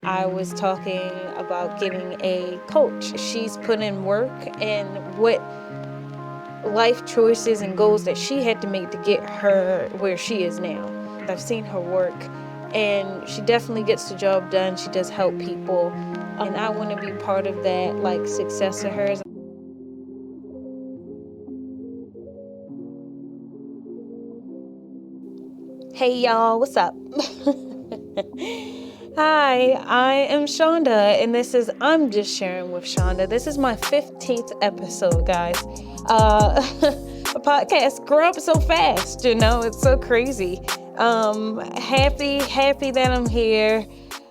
I was talking about getting a coach. She's put in work and what life choices and goals that she had to make to get her where she is now. I've seen her work and she definitely gets the job done. She does help people, and I want to be part of that success of hers. Hey y'all, what's up? Hi, I am Shaunda, and this is I'm Just Sharing with Shaunda. This is my 15th episode, guys. A podcast grew up so fast, it's so crazy. Happy that I'm here.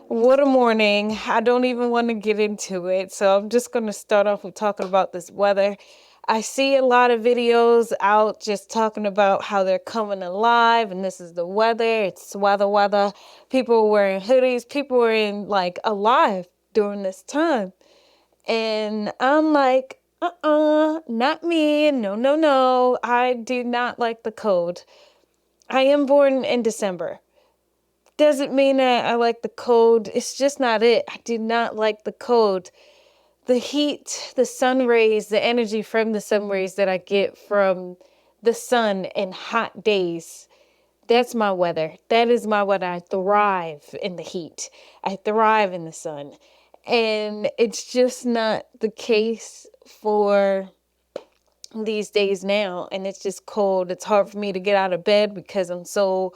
What a morning. I don't even want to get into it, so I'm just going to start off with talking about this weather. I see a lot of videos out just talking about how they're coming alive and this is the weather. It's weather. People are wearing hoodies. People are in alive during this time. And I'm like, not me. No. I do not like the cold. I am born in December. Doesn't mean that I like the cold. It's just not it. I do not like the cold. The heat, the sun rays, the energy from the sun rays that I get from the sun and hot days, that's my weather. That is my weather. I thrive in the heat. I thrive in the sun. And it's just not the case for these days now. And it's just cold. It's hard for me to get out of bed because I'm so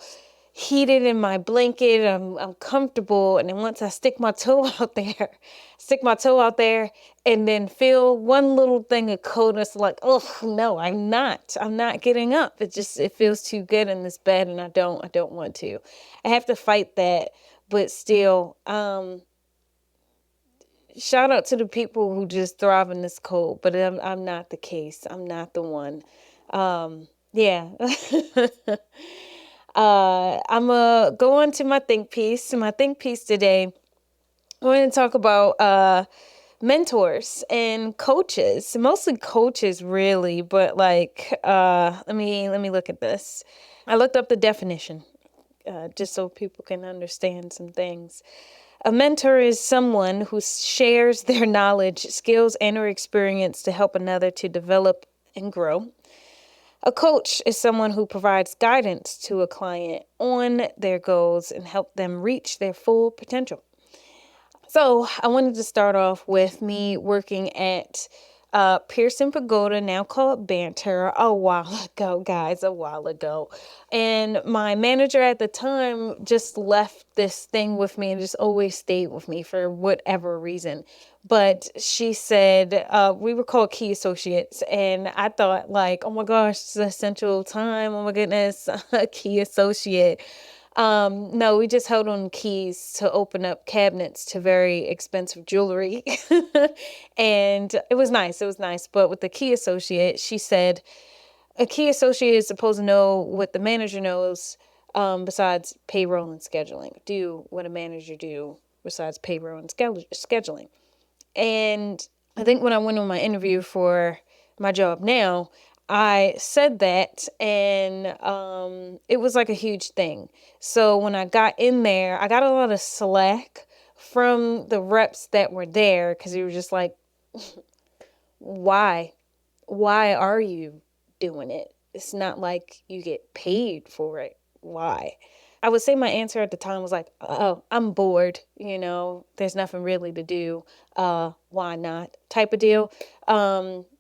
heated in my blanket. I'm comfortable. And then once I stick my toe out there and then feel one little thing of coldness, like, oh no, I'm not getting up. It feels too good in this bed and I don't want to. I have to fight that, but still, shout out to the people who just thrive in this cold, but I'm not the case. I'm not the one. Yeah. I'm going to go on to my think piece. My think piece today, I want to talk about mentors and coaches, mostly coaches really, but let me look at this. I looked up the definition just so people can understand some things. A mentor is someone who shares their knowledge, skills, and or experience to help another to develop and grow. A coach is someone who provides guidance to a client on their goals and help them reach their full potential. So I wanted to start off with me working at Pearson Pagoda, now called Banter, a while ago. And my manager at the time just left this thing with me and just always stayed with me for whatever reason. But she said, we were called key associates. And I thought oh my gosh, it's essential time. Oh my goodness, a key associate. No, we just held on keys to open up cabinets to very expensive jewelry. And it was nice. But with the key associate, she said, a key associate is supposed to know what the manager knows, besides payroll and scheduling. Do what a manager do besides payroll and scheduling. And I think when I went on my interview for my job now, I said that, and it was like a huge thing. So when I got in there, I got a lot of slack from the reps that were there because they were just like, why are you doing it? It's not like you get paid for it. Why? I would say my answer at the time was like, oh, I'm bored. There's nothing really to do. Why not? Type of deal.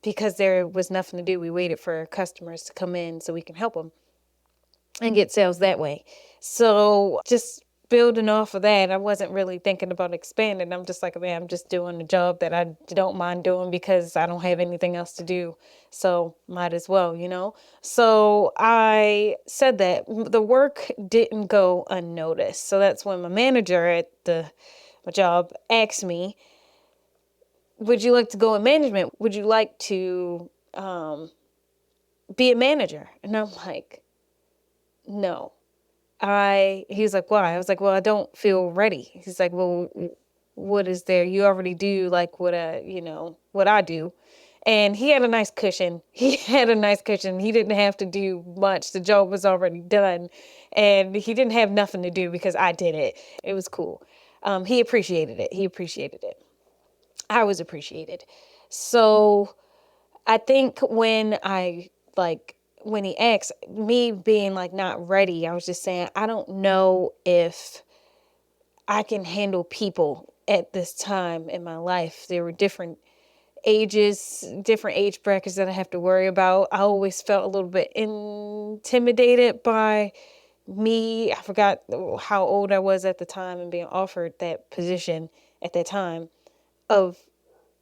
Because there was nothing to do. We waited for customers to come in so we can help them and get sales that way. So just building off of that, I wasn't really thinking about expanding. I'm just like, man, I'm just doing a job that I don't mind doing because I don't have anything else to do. So might as well, So I said that the work didn't go unnoticed. So that's when my manager at my job asked me, would you like to go in management? Would you like to be a manager? And I'm like, no. He was like, why? I was like, well, I don't feel ready. He's like, well, what is there? You already do what I do. And he had a nice cushion. He didn't have to do much. The job was already done. And he didn't have nothing to do because I did it. It was cool. He appreciated it. He appreciated it. I was appreciated. So I think when he asked me being like not ready, I was just saying, I don't know if I can handle people at this time in my life. There were different ages, different age brackets that I have to worry about. I always felt a little bit intimidated by me. I forgot how old I was at the time and being offered that position at that time of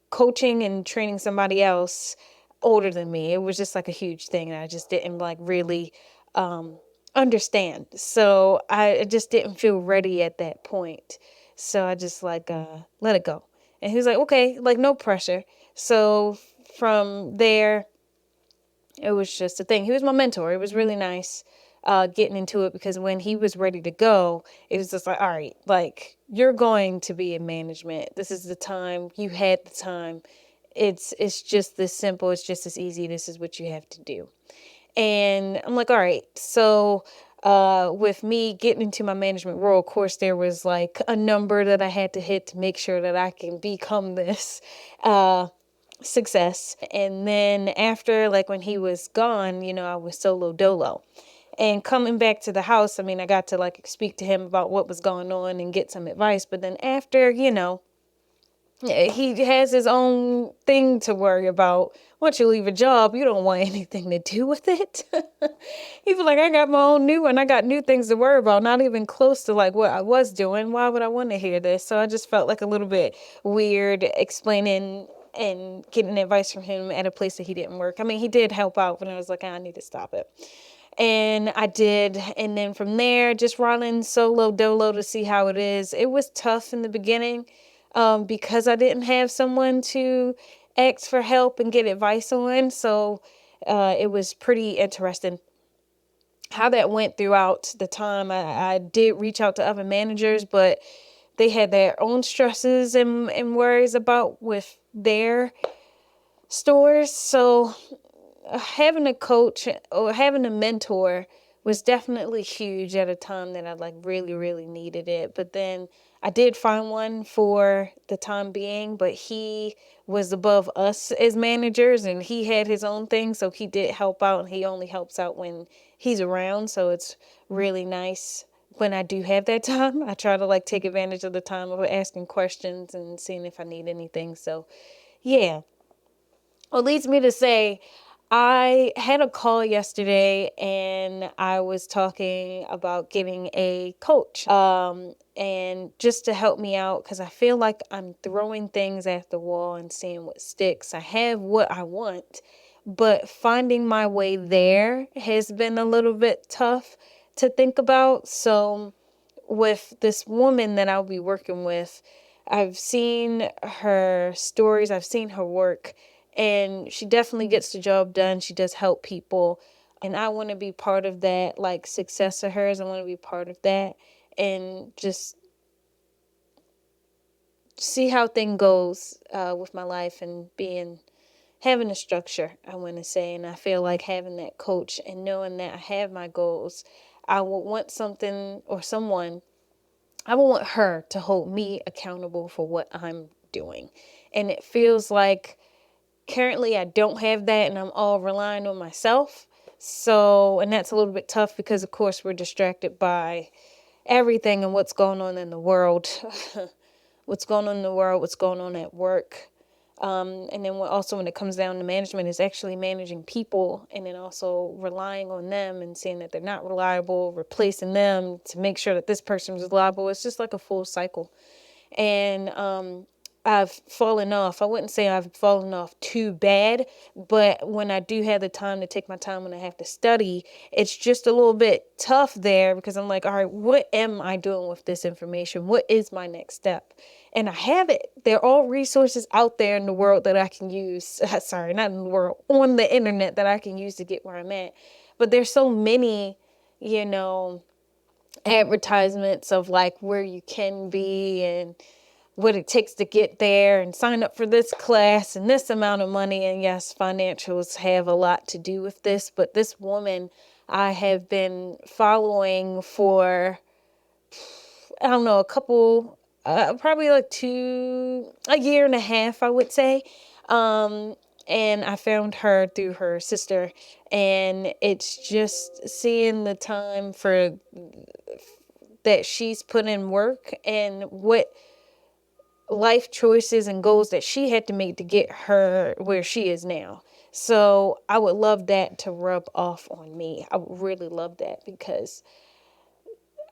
coaching and training somebody else older than me. It was just like a huge thing, and I just didn't like really understand. So I just didn't feel ready at that point. So I just like let it go. And he was like, okay, like no pressure. So from there, it was just a thing. He was my mentor. It was really nice getting into it, because when he was ready to go, it was just like, all right, like you're going to be in management. This is the time. You had the time. It's just this simple. It's just as easy. This is what you have to do. And I'm like, all right. So with me getting into my management role, of course, there was like a number that I had to hit to make sure that I can become this success. And then after, like when he was gone, I was solo dolo. And coming back to the house, I mean, I got to like speak to him about what was going on and get some advice. But then after, he has his own thing to worry about. Once you leave a job, you don't want anything to do with it. He was like, I got my own new one. I got new things to worry about, not even close to like what I was doing. Why would I want to hear this? So I just felt like a little bit weird explaining and getting advice from him at a place that he didn't work. I mean, he did help out, but I was like, I need to stop it. And I did. And then from there, just running solo dolo to see how it is. It was tough in the beginning because I didn't have someone to ask for help and get advice on. So it was pretty interesting how that went throughout the time. I did reach out to other managers, but they had their own stresses and worries about with their stores. So having a coach or having a mentor was definitely huge at a time that I like really, really needed it. But then I did find one for the time being, but he was above us as managers and he had his own thing. So he did help out, and he only helps out when he's around. So it's really nice when I do have that time. I try to like take advantage of the time of asking questions and seeing if I need anything. So yeah. Well, leads me to say, I had a call yesterday and I was talking about getting a coach and just to help me out, because I feel like I'm throwing things at the wall and seeing what sticks. I have what I want, but finding my way there has been a little bit tough to think about. So with this woman that I'll be working with, I've seen her stories, I've seen her work, and she definitely gets the job done. She does help people. And I want to be part of that, like success of hers. I want to be part of that and just see how thing goes with my life and having a structure, I want to say. And I feel like having that coach and knowing that I have my goals, I would want something or someone, I would want her to hold me accountable for what I'm doing. And it feels like currently I don't have that and I'm all relying on myself. So, and that's a little bit tough because of course we're distracted by everything and what's going on in the world, what's going on in the world, what's going on at work. And then also when it comes down to management is actually managing people and then also relying on them and seeing that they're not reliable, replacing them to make sure that this person is reliable. It's just like a full cycle. And I've fallen off. I wouldn't say I've fallen off too bad, but when I do have the time to take my time when I have to study, it's just a little bit tough there because I'm like, all right, what am I doing with this information? What is my next step? And I have it. There are all resources out there in the world that I can use. Sorry, not in the world, on the internet that I can use to get where I'm at. But there's so many, advertisements of like where you can be and what it takes to get there and sign up for this class and this amount of money. And yes, financials have a lot to do with this, but this woman I have been following for, I don't know, a couple probably like a year and a half, I would say. Um, and I found her through her sister, and it's just seeing the time for that she's put in work and what life choices and goals that she had to make to get her where she is now. So I would love that to rub off on me. I would really love that because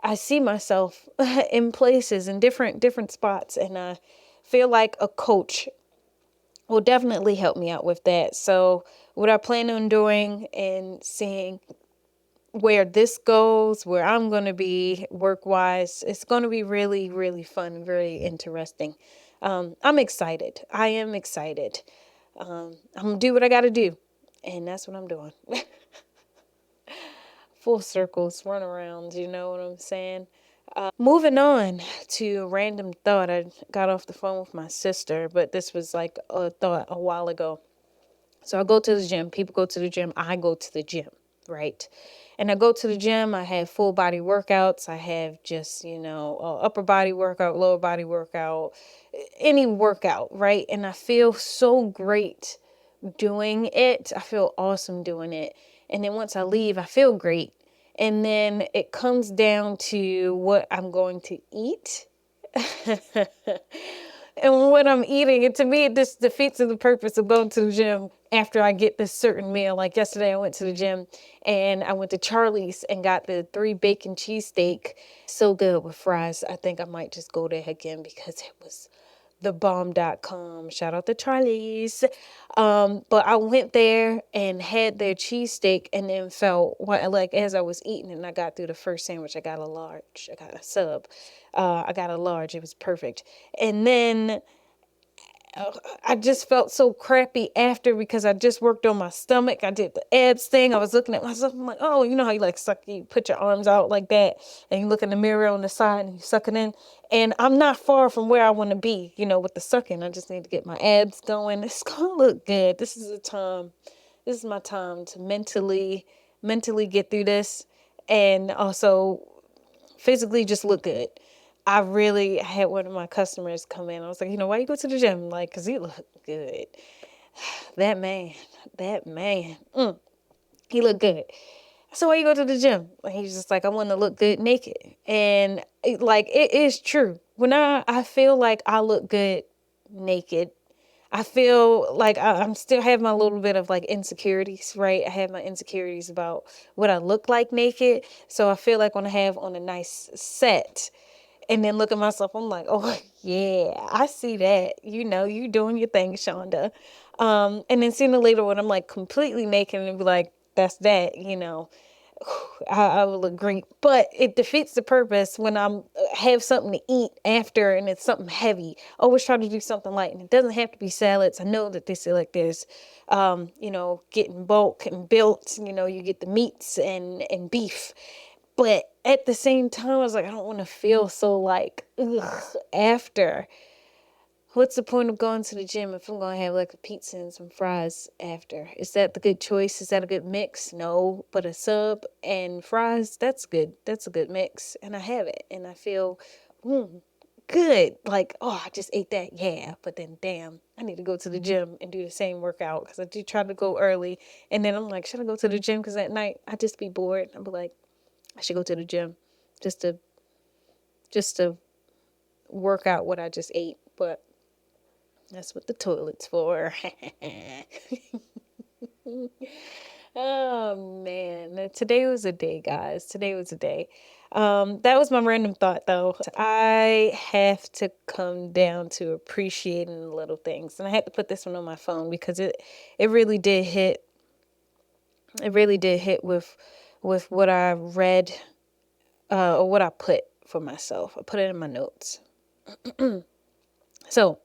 I see myself in places in different spots, and I feel like a coach will definitely help me out with that. So what I plan on doing and seeing where this goes, where I'm going to be work wise, it's going to be really, really fun, very interesting. I'm excited. I am excited. I'm going to do what I got to do. And that's what I'm doing. Full circles, run around, you know what I'm saying? Moving on to a random thought. I got off the phone with my sister, but this was like a thought a while ago. So I go to the gym. People go to the gym. I go to the gym, right? And I go to the gym. I have full body workouts. I have just, upper body workout, lower body workout, any workout, right? And I feel so great doing it. I feel awesome doing it. And then once I leave, I feel great. And then it comes down to what I'm going to eat. And what I'm eating, and to me, it just defeats the purpose of going to the gym after I get this certain meal. Like yesterday, I went to the gym and I went to Charlie's and got the 3 bacon cheesesteak. So good with fries. I think I might just go there again because it was thebomb.com. Shout out to Charlie's. But I went there and had their cheesesteak and then felt like as I was eating and I got through the first sandwich, I got a large. I got a sub. I got a large. It was perfect. And then I just felt so crappy after because I just worked on my stomach. I did the abs thing. I was looking at myself. I'm like, oh, you know how you like suck, you put your arms out like that and you look in the mirror on the side and you suck it in. And I'm not far from where I want to be, with the sucking. I just need to get my abs going. It's going to look good. This is my time to mentally get through this and also physically just look good. I really had one of my customers come in. I was like, why you go to the gym? Like, cause you look good. That man, he looked good. So why you go to the gym? And he's just like, I want to look good naked. And it is true. When I feel like I look good naked, I feel like I'm still have my little bit of like insecurities, right? I have my insecurities about what I look like naked. So I feel like when I have on a nice set, and then look at myself, I'm like, oh, yeah, I see that. You doing your thing, Shaunda. And then sooner or later when I'm like completely naked and be like, that's that, I will look great. But it defeats the purpose when I'm have something to eat after and it's something heavy. Always try to do something light. And it doesn't have to be salads. I know that they say like this, getting bulk and built, you get the meats and beef. But at the same time, I was like, I don't want to feel so like, ugh, after. What's the point of going to the gym if I'm going to have like a pizza and some fries after? Is that the good choice? Is that a good mix? No, but a sub and fries, that's good. That's a good mix. And I have it and I feel good. Like, oh, I just ate that. Yeah. But then, damn, I need to go to the gym and do the same workout because I do try to go early. And then I'm like, should I go to the gym? Because at night, I just be bored. I'll be like, I should go to the gym just to work out what I just ate. But that's what the toilet's for. Oh man, today was a day, guys. Today was a day. That was my random thought though. I have to come down to appreciating the little things. And I had to put this one on my phone because it really did hit. It really did hit with what I read or what I put for myself. I put it in my notes. So,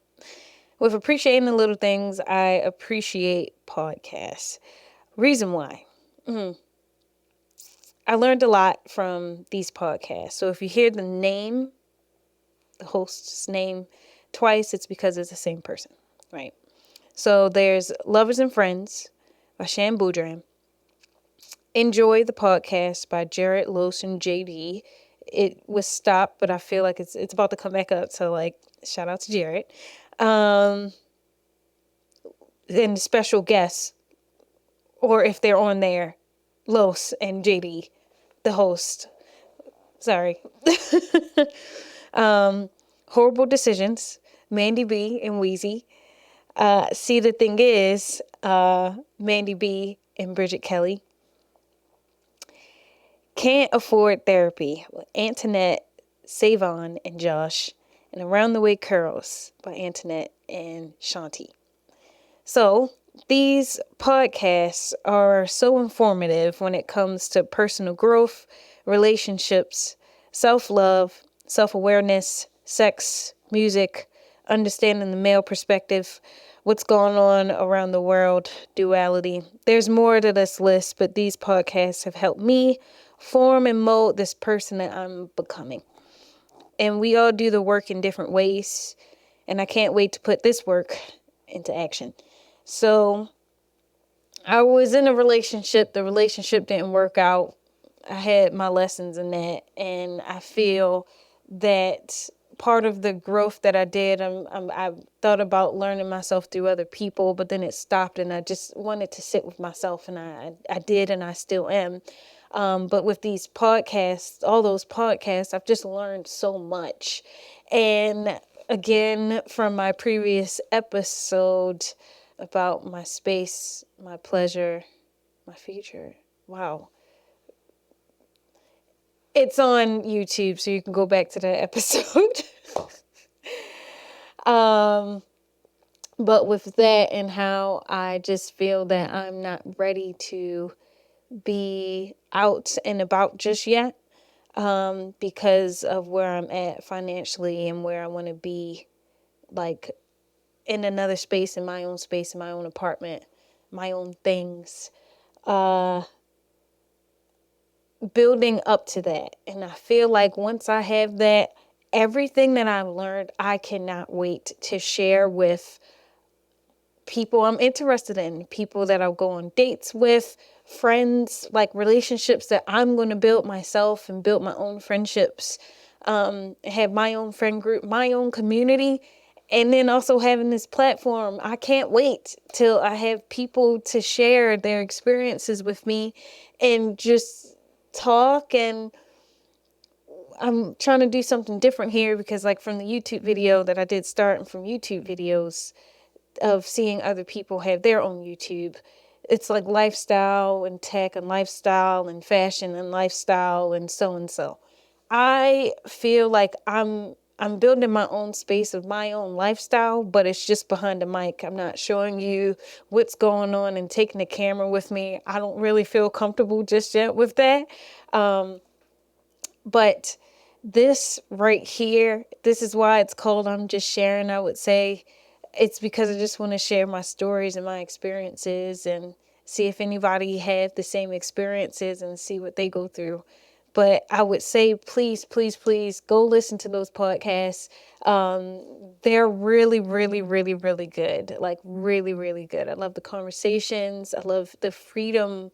with appreciating the little things, I appreciate podcasts. Reason why. I learned a lot from these podcasts. So if you hear the host's name twice, it's because it's the same person, right? So there's Lovers and Friends by Shan Boudram. Enjoy the Podcast by Jared Lawson JD. it was stopped, but I feel like it's about to come back up. So like, shout out to Jared. And special guests, or if they're on there, Los and JD, the host. Sorry. Horrible Decisions, Mandy B and Wheezy. See, the thing is, Mandy B and Bridget Kelly. Can't Afford Therapy with Antoinette, Savon, and Josh. And Around the Way Curls by Antoinette and Shanti. So these podcasts are so informative when it comes to personal growth, relationships, self-love, self-awareness, sex, music, understanding the male perspective, what's going on around the world, duality. There's more to this list, but these podcasts have helped me form and mold this person that I'm becoming. And we all do the work in different ways, and I can't wait to put this work into action. So I was in a relationship. The relationship didn't work out. I had my lessons in that, and I feel that part of the growth that I did, I thought about learning myself through other people, but then it stopped, and I just wanted to sit with myself, and I did, and I still am. But with these podcasts, all those podcasts, I've just learned so much. And again, from my previous episode about my space, my pleasure, my future. Wow. It's on YouTube, so you can go back to that episode. But with that and how I just feel that I'm not ready to be out and about just yet, because of where I'm at financially and where I want to be, like in another space, in my own apartment, my own things, building up to that. And I feel like once I have that, everything that I've learned, I cannot wait to share with people I'm interested in, people that I'll go on dates with, friends, like relationships that I'm going to build myself and build my own friendships, have my own friend group, my own community, and then also having this platform. I can't wait till I have people to share their experiences with me and just talk. And I'm trying to do something different here because, like, from the YouTube video that I did start and from YouTube videos of seeing other people have their own YouTube, it's like lifestyle and tech and lifestyle and fashion and lifestyle and so. I feel like I'm building my own space of my own lifestyle, but it's just behind the mic. I'm not showing you what's going on and taking the camera with me. I don't really feel comfortable just yet with that. But this right here, this is why it's called I'm Just Sharing, I would say. It's because I just want to share my stories and my experiences and see if anybody have the same experiences and see what they go through. But I would say, please, please, please go listen to those podcasts. They're really, really, really, really good. Like really, really good. I love the conversations. I love the freedom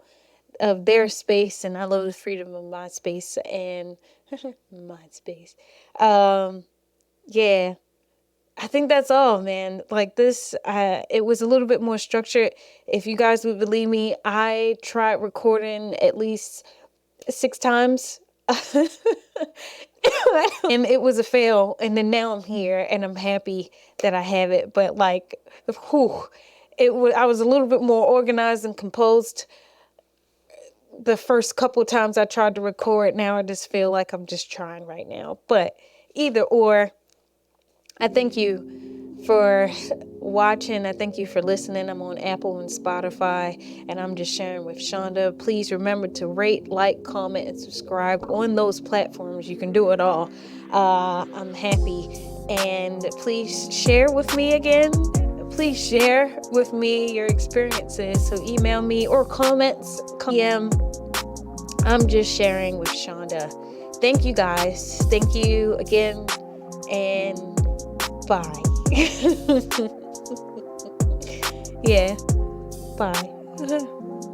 of their space, and I love the freedom of my space and my space. Yeah. I think that's all, man. Like this, it was a little bit more structured. If you guys would believe me, I tried recording at least 6 times. And it was a fail. And then now I'm here and I'm happy that I have it. But like, I was a little bit more organized and composed the first couple times I tried to record. Now I just feel like I'm just trying right now. But either or, I thank you for watching. I thank you for listening. I'm on Apple and Spotify, and I'm just sharing with Shaunda. Please remember to rate, like, comment, and subscribe on those platforms. You can do it all. I'm happy. And please share with me again. Please share with me your experiences. So email me or comments. I'm just sharing with Shaunda. Thank you guys. Thank you again. And bye. Yeah. Bye.